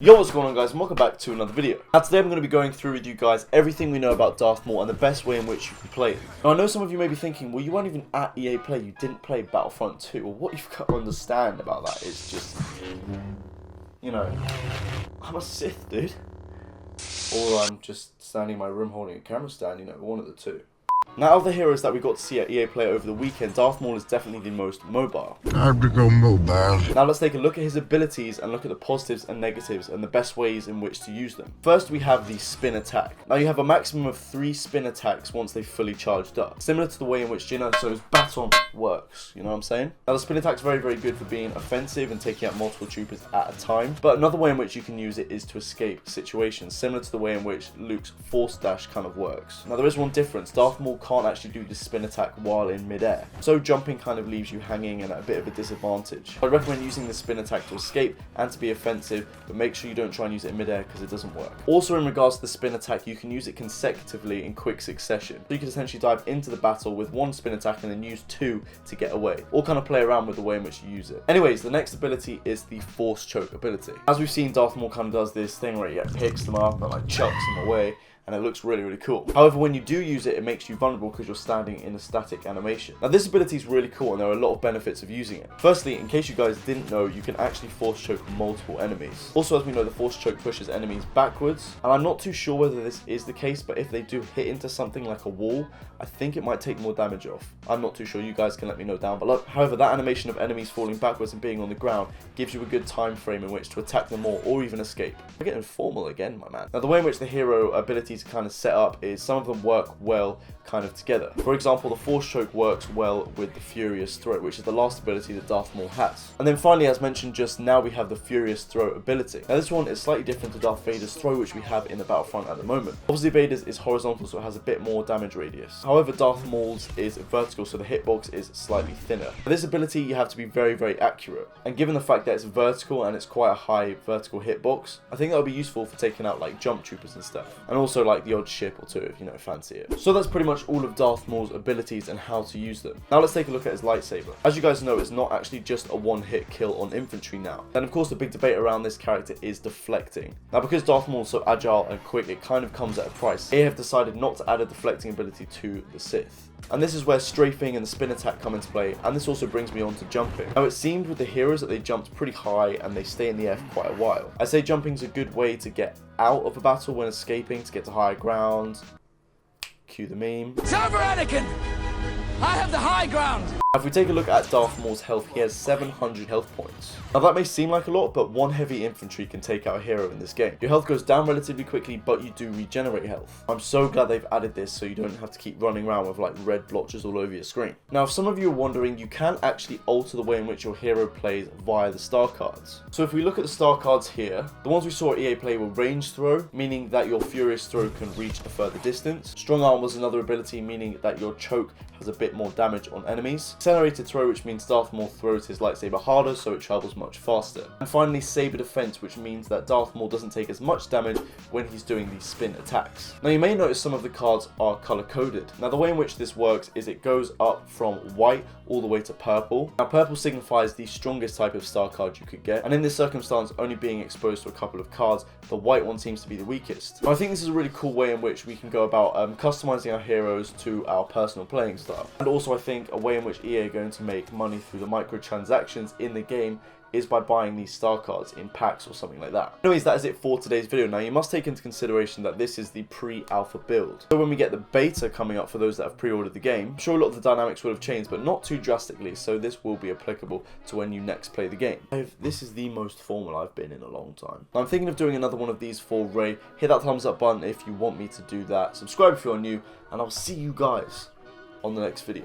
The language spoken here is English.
Yo, what's going on guys, and welcome back to another video. Now today I'm going to be going through with you guys everything we know about Darth Maul and the best way in which you can play it. Now I know some of you may be thinking, well, you weren't even at EA Play, you didn't play Battlefront 2. Well, what you've got to understand about that is just, you know, I'm a Sith, dude. Or I'm just standing in my room holding a camera stand, you know, one of the two. Now, out of the heroes that we got to see at EA Play over the weekend, Darth Maul is definitely the most mobile. Time to go mobile. Now let's take a look at his abilities and look at the positives and negatives and the best ways in which to use them. First, we have the spin attack. Now you have a maximum of 3 spin attacks once they've fully charged up. Similar to the way in which Jin Erso's baton works, you know what I'm saying? Now the spin attack is very good for being offensive and taking out multiple troopers at a time. But another way in which you can use it is to escape situations, similar to the way in which Luke's force dash kind of works. Now there is one difference. Darth Maul can't actually do the spin attack while in midair, so jumping kind of leaves you hanging and at a bit of a disadvantage. I recommend using the spin attack to escape and to be offensive, but make sure you don't try and use it in midair because it doesn't work. Also, in regards to the spin attack, you can use it consecutively in quick succession, so you can essentially dive into the battle with 1 spin attack and then use 2 to get away, or kind of play around with the way in which you use it. Anyways, the next ability is the force choke ability. As we've seen, Darth Maul kind of does this thing where he picks them up and like chucks them away, and it looks really cool. However, when you do use it, it makes you vulnerable because you're standing in a static animation. Now this ability is really cool and there are a lot of benefits of using it. Firstly, in case you guys didn't know, you can actually force choke multiple enemies. Also, as we know, the force choke pushes enemies backwards, and I'm not too sure whether this is the case, but if they do hit into something like a wall, I think it might take more damage off. I'm not too sure, you guys can let me know down below. However, that animation of enemies falling backwards and being on the ground gives you a good time frame in which to attack them more or even escape. We're getting formal again, my man. Now the way in which the hero abilities kind of set up is some of them work well kind of together. For example, the force choke works well with the furious throw, which is the last ability that Darth Maul has. And then finally, as mentioned just now, we have the furious throw ability. Now this one is slightly different to Darth Vader's throw, which we have in the Battlefront at the moment. Obviously Vader's is horizontal, so it has a bit more damage radius. However, Darth Maul's is vertical, so the hitbox is slightly thinner. For this ability, you have to be very accurate, and given the fact that it's vertical and it's quite a high vertical hitbox, I think that would be useful for taking out like jump troopers and stuff, and also like the odd ship or two if you know fancy it. So that's pretty much all of Darth Maul's abilities and how to use them. Now let's take a look at his lightsaber. As you guys know, it's not actually just a one-hit kill on infantry now. And of course the big debate around this character is deflecting. Now because Darth Maul is so agile and quick, it kind of comes at a price. They have decided not to add a deflecting ability to the Sith. And this is where strafing and the spin attack come into play, and this also brings me on to jumping. Now it seemed with the heroes that they jumped pretty high and they stay in the air for quite a while. I'd say jumping is a good way to get out of a battle when escaping, to get to higher ground. Cue the meme. It's over, Anakin! I have the high ground! If we take a look at Darth Maul's health, he has 700 health points. Now that may seem like a lot, but 1 heavy infantry can take out a hero in this game. Your health goes down relatively quickly, but you do regenerate health. I'm so glad they've added this so you don't have to keep running around with like red blotches all over your screen. Now if some of you are wondering, you can actually alter the way in which your hero plays via the star cards. So if we look at the star cards here, the ones we saw at EA Play were range throw, meaning that your furious throw can reach a further distance. Strong arm was another ability, meaning that your choke has a bit more damage on enemies. Accelerated throw, which means Darth Maul throws his lightsaber harder so it travels much faster. And finally, saber defense, which means that Darth Maul doesn't take as much damage when he's doing these spin attacks. Now you may notice some of the cards are color coded. Now the way in which this works is it goes up from white all the way to purple. Now purple signifies the strongest type of star card you could get, and in this circumstance only being exposed to a couple of cards, the white one seems to be the weakest. Now, I think this is a really cool way in which we can go about customizing our heroes to our personal playing style. And also I think a way in which EA are going to make money through the microtransactions in the game is by buying these star cards in packs or something like that. Anyways, that is it for today's video. Now you must take into consideration that this is the pre-alpha build. So when we get the beta coming up for those that have pre-ordered the game, I'm sure a lot of the dynamics will have changed, but not too drastically, so this will be applicable to when you next play the game. This is the most formal I've been in a long time. Now, I'm thinking of doing another one of these for Ray. Hit that thumbs up button if you want me to do that. Subscribe if you're new, and I'll see you guys on the next video.